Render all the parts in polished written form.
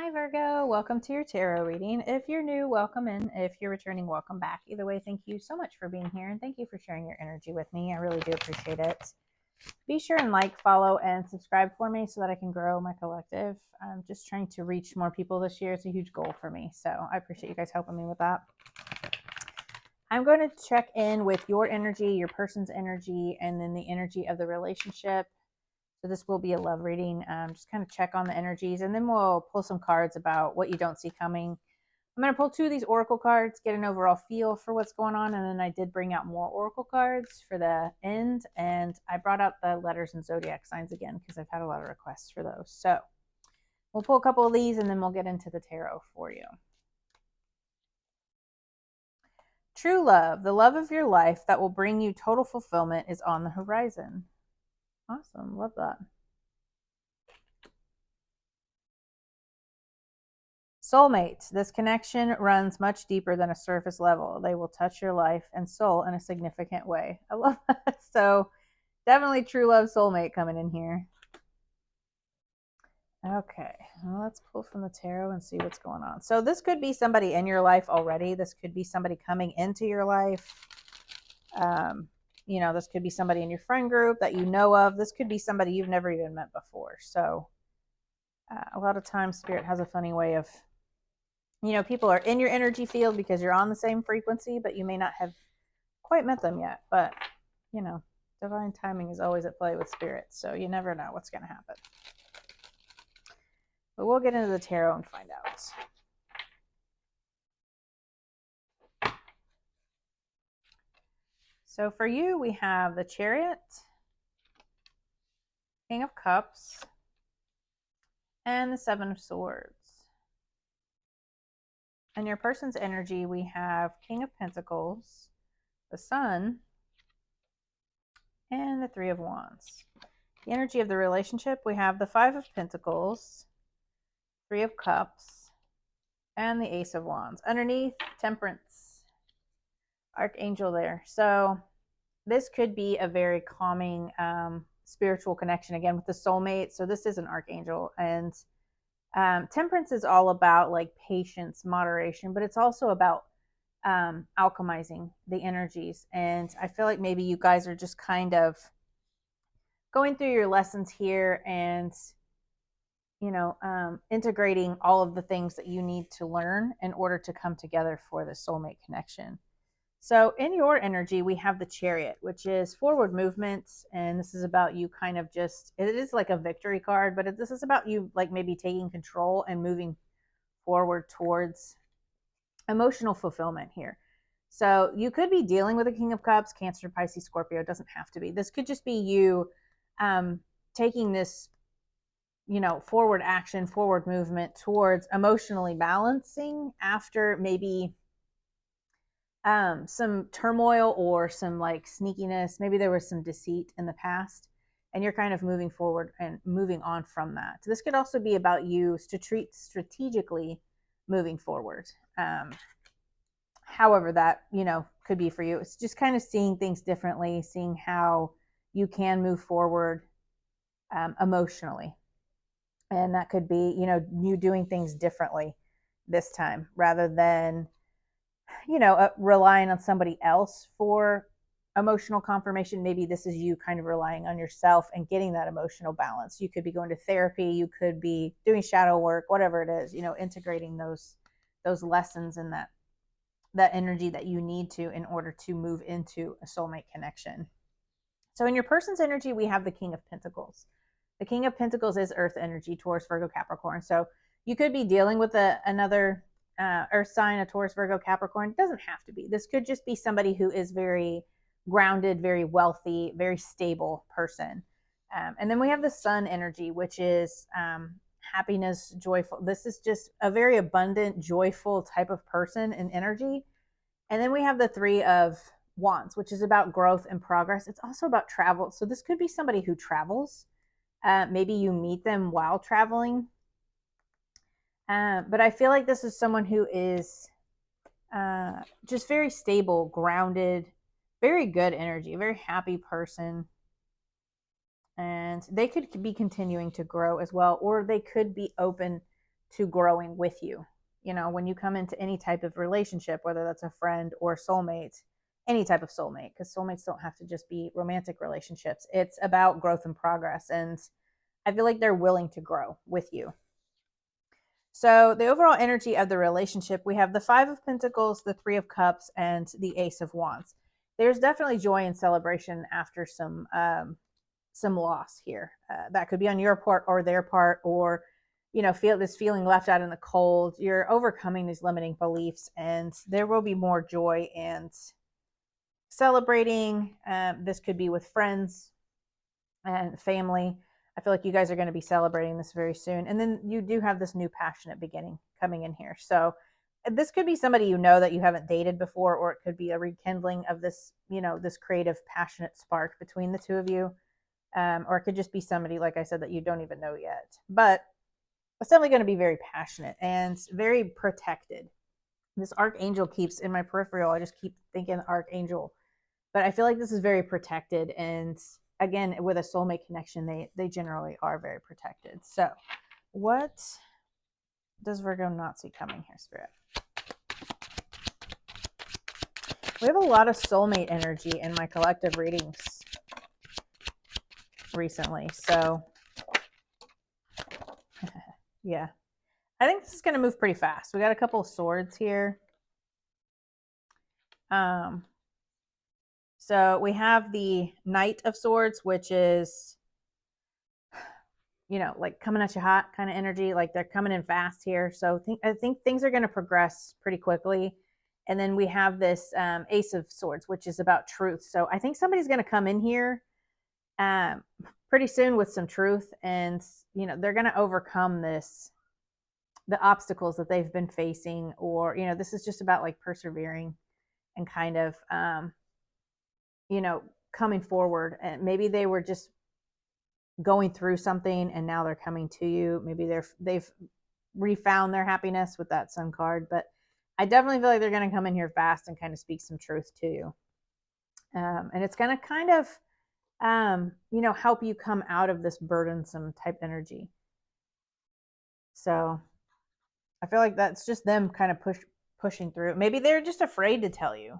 Hi Virgo, welcome to your tarot reading. If you're new, welcome in. If you're returning, welcome back. Either way, thank you so much for being here and thank you for sharing your energy with me. I really do appreciate it. Be sure and like, follow, and subscribe for me so that I can grow my collective. I'm just trying to reach more people this year. It's a huge goal for me. So I appreciate you guys helping me with that. I'm going to check in with your energy, your person's energy, and then the energy of the relationship. So this will be a love reading. Just kind of check on the energies, and then we'll pull some cards about what you don't see coming. I'm going to pull two of these oracle cards, get an overall feel for what's going on, and then I did bring out more oracle cards for the end, and I brought out the letters and zodiac signs again because I've had a lot of requests for those. So we'll pull a couple of these, and then we'll get into the tarot for you. True love, the love of your life that will bring you total fulfillment, is on the horizon. Awesome. Love that. Soulmate. This connection runs much deeper than a surface level. They will touch your life and soul in a significant way. I love that. So definitely true love soulmate coming in here. Okay, well, let's pull from the tarot and see what's going on. So this could be somebody in your life already. This could be somebody coming into your life. This could be somebody in your friend group that you know of. This could be somebody you've never even met before. So a lot of times Spirit has a funny way of, people are in your energy field because you're on the same frequency, but you may not have quite met them yet. But, divine timing is always at play with Spirit. So you never know what's going to happen. But we'll get into the tarot and find out. So for you, we have the Chariot, King of Cups, and the Seven of Swords. In your person's energy, we have King of Pentacles, the Sun, and the Three of Wands. The energy of the relationship, we have the Five of Pentacles, Three of Cups, and the Ace of Wands. Underneath, Temperance, Archangel there. So this could be a very calming spiritual connection, again, with the soulmate. So this is an Archangel. And Temperance is all about like patience, moderation, but it's also about alchemizing the energies. And I feel like maybe you guys are just kind of going through your lessons here and integrating all of the things that you need to learn in order to come together for the soulmate connection. So in your energy, we have the Chariot, which is forward movement. And this is about you kind of just, it is like a victory card, but this is about you like maybe taking control and moving forward towards emotional fulfillment here. So you could be dealing with a King of Cups, Cancer, Pisces, Scorpio. It doesn't have to be. This could just be you taking this forward action, forward movement towards emotionally balancing after maybe some turmoil or some like sneakiness. Maybe there was some deceit in the past and you're kind of moving forward and moving on from that. So this could also be about you strategically moving forward. However that, could be for you. It's just kind of seeing things differently, seeing how you can move forward emotionally. And that could be, you doing things differently this time rather than, relying on somebody else for emotional confirmation. Maybe this is you kind of relying on yourself and getting that emotional balance. You could be going to therapy. You could be doing shadow work, whatever it is, integrating those lessons and that energy that you need to in order to move into a soulmate connection. So in your person's energy, we have the King of Pentacles. The King of Pentacles is earth energy, Taurus, Virgo, Capricorn. So you could be dealing with another earth sign, a Taurus, Virgo, Capricorn. It doesn't have to be. This could just be somebody who is very grounded, very wealthy, very stable person. And then we have the Sun energy, which is happiness, joyful. This is just a very abundant, joyful type of person and energy. And then we have the Three of Wands, which is about growth and progress. It's also about travel. So this could be somebody who travels. Maybe you meet them while traveling. But I feel like this is someone who is just very stable, grounded, very good energy, a very happy person. And they could be continuing to grow as well, or they could be open to growing with you. You know, when you come into any type of relationship, whether that's a friend or soulmate, any type of soulmate, because soulmates don't have to just be romantic relationships. It's about growth and progress. And I feel like they're willing to grow with you. So, the overall energy of the relationship, we have the Five of Pentacles, the Three of Cups, and the Ace of Wands. There's definitely joy and celebration after some loss here. That could be on your part or their part, or feel this feeling left out in the cold. You're overcoming these limiting beliefs, and there will be more joy and celebrating. This could be with friends and family. I feel like you guys are going to be celebrating this very soon. And then you do have this new passionate beginning coming in here. So this could be somebody you know that you haven't dated before, or it could be a rekindling of this, this creative, passionate spark between the two of you. Or it could just be somebody, like I said, that you don't even know yet. But it's definitely going to be very passionate and very protected. This archangel keeps in my peripheral. I just keep thinking archangel. But I feel like this is very protected, and again, with a soulmate connection, they generally are very protected. So what does Virgo not see coming here, Spirit? We have a lot of soulmate energy in my collective readings recently. So yeah, I think this is going to move pretty fast. We got a couple of swords here. So we have the Knight of Swords, which is, like coming at you hot kind of energy. Like they're coming in fast here. So I think things are going to progress pretty quickly. And then we have this Ace of Swords, which is about truth. So I think somebody's going to come in here pretty soon with some truth. And, they're going to overcome the obstacles that they've been facing. Or, this is just about like persevering and kind of, coming forward. And maybe they were just going through something and now they're coming to you. Maybe they've refound their happiness with that Sun card. But I definitely feel like they're going to come in here fast and kind of speak some truth to you. And it's going to kind of, help you come out of this burdensome type energy. So I feel like that's just them kind of pushing through. Maybe they're just afraid to tell you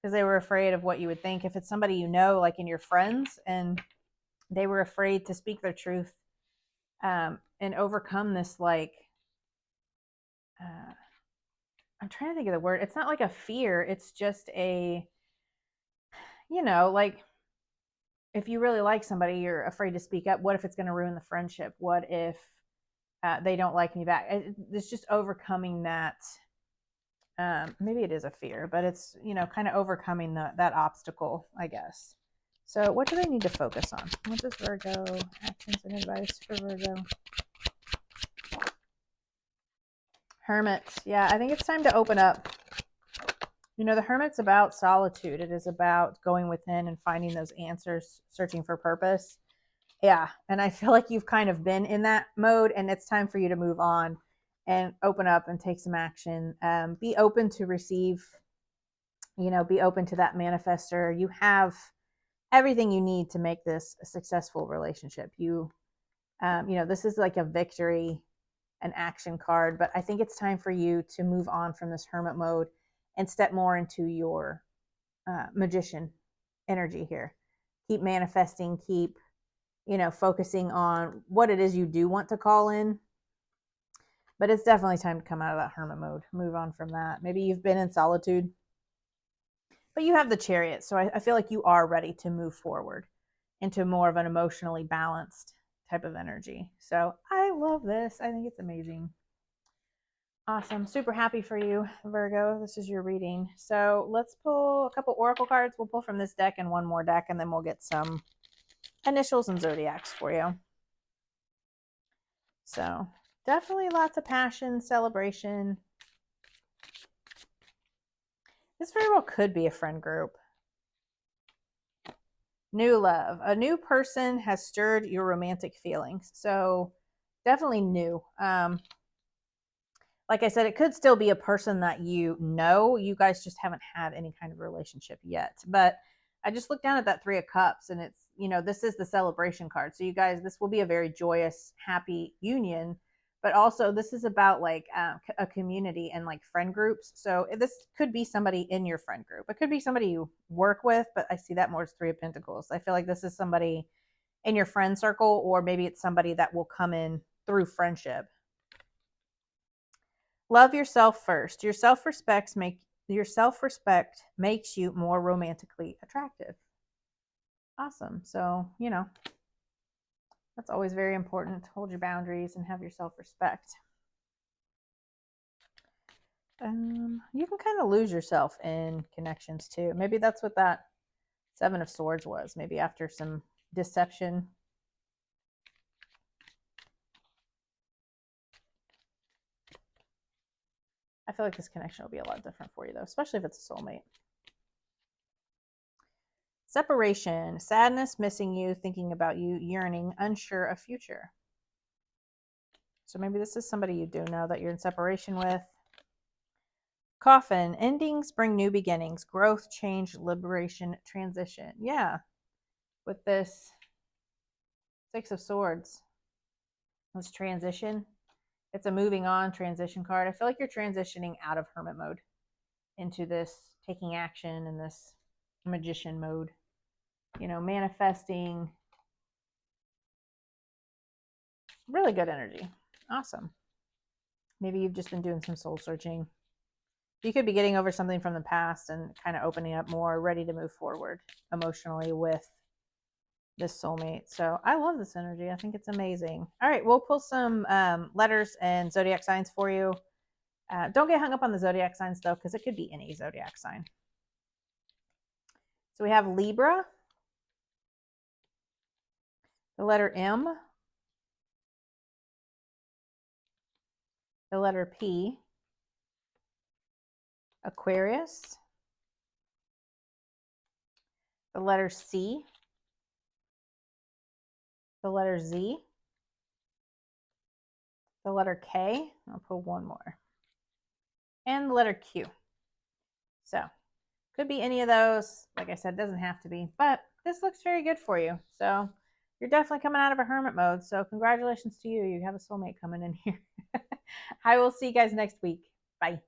because they were afraid of what you would think. If it's somebody like in your friends, and they were afraid to speak their truth and overcome this, like, I'm trying to think of the word. It's not like a fear. It's just a, like if you really like somebody, you're afraid to speak up. What if it's going to ruin the friendship? What if they don't like me back? It's just overcoming that. Maybe it is a fear, but it's, kind of overcoming that obstacle, I guess. So what do they need to focus on? What does Virgo, actions and advice for Virgo? Hermit. Yeah, I think it's time to open up. The Hermit's about solitude. It is about going within and finding those answers, searching for purpose. Yeah, and I feel like you've kind of been in that mode, and it's time for you to move on and open up and take some action. Be open to receive, be open to that manifester. You have everything you need to make this a successful relationship. This is like a victory, an action card, but I think it's time for you to move on from this hermit mode and step more into your magician energy here. Keep manifesting, keep, focusing on what it is you do want to call in. But it's definitely time to come out of that hermit mode, move on from that. Maybe you've been in solitude, but you have the Chariot. So I feel like you are ready to move forward into more of an emotionally balanced type of energy. So I love this. I think it's amazing. Awesome. Super happy for you, Virgo. This is your reading. So let's pull a couple oracle cards. We'll pull from this deck and one more deck, and then we'll get some initials and zodiacs for you. So definitely lots of passion, celebration. This very well could be a friend group. New love. A new person has stirred your romantic feelings. So definitely new. Like I said, it could still be a person that you know. You guys just haven't had any kind of relationship yet. But I just looked down at that Three of Cups, and it's, this is the celebration card. So you guys, this will be a very joyous, happy union. but also this is about like a community and like friend groups. So this could be somebody in your friend group. It could be somebody you work with, but I see that more as Three of Pentacles. I feel like this is somebody in your friend circle, or maybe it's somebody that will come in through friendship. Love yourself first. Your self-respect makes you more romantically attractive. Awesome. So, that's always very important to hold your boundaries and have your self-respect. You can kind of lose yourself in connections too. Maybe that's what that Seven of Swords was. Maybe after some deception. I feel like this connection will be a lot different for you though, especially if it's a soulmate. Separation, sadness, missing you, thinking about you, yearning, unsure of future. So maybe this is somebody you do know that you're in separation with. Coffin, endings bring new beginnings, growth, change, liberation, transition. Yeah, with this Six of Swords, this transition. It's a moving on transition card. I feel like you're transitioning out of hermit mode into this taking action and this magician mode. Manifesting. Really good energy. Awesome. Maybe you've just been doing some soul searching. You could be getting over something from the past and kind of opening up more, ready to move forward emotionally with this soulmate. So I love this energy. I think it's amazing. All right, we'll pull some letters and zodiac signs for you. Don't get hung up on the zodiac signs though, because it could be any zodiac sign. So we have Libra, the letter M, the letter P, Aquarius, the letter C, the letter Z, the letter K. I'll pull one more, and the letter Q. So could be any of those. Like I said, it doesn't have to be, but this looks very good for you. So you're definitely coming out of a hermit mode. So congratulations to you. You have a soulmate coming in here. I will see you guys next week. Bye.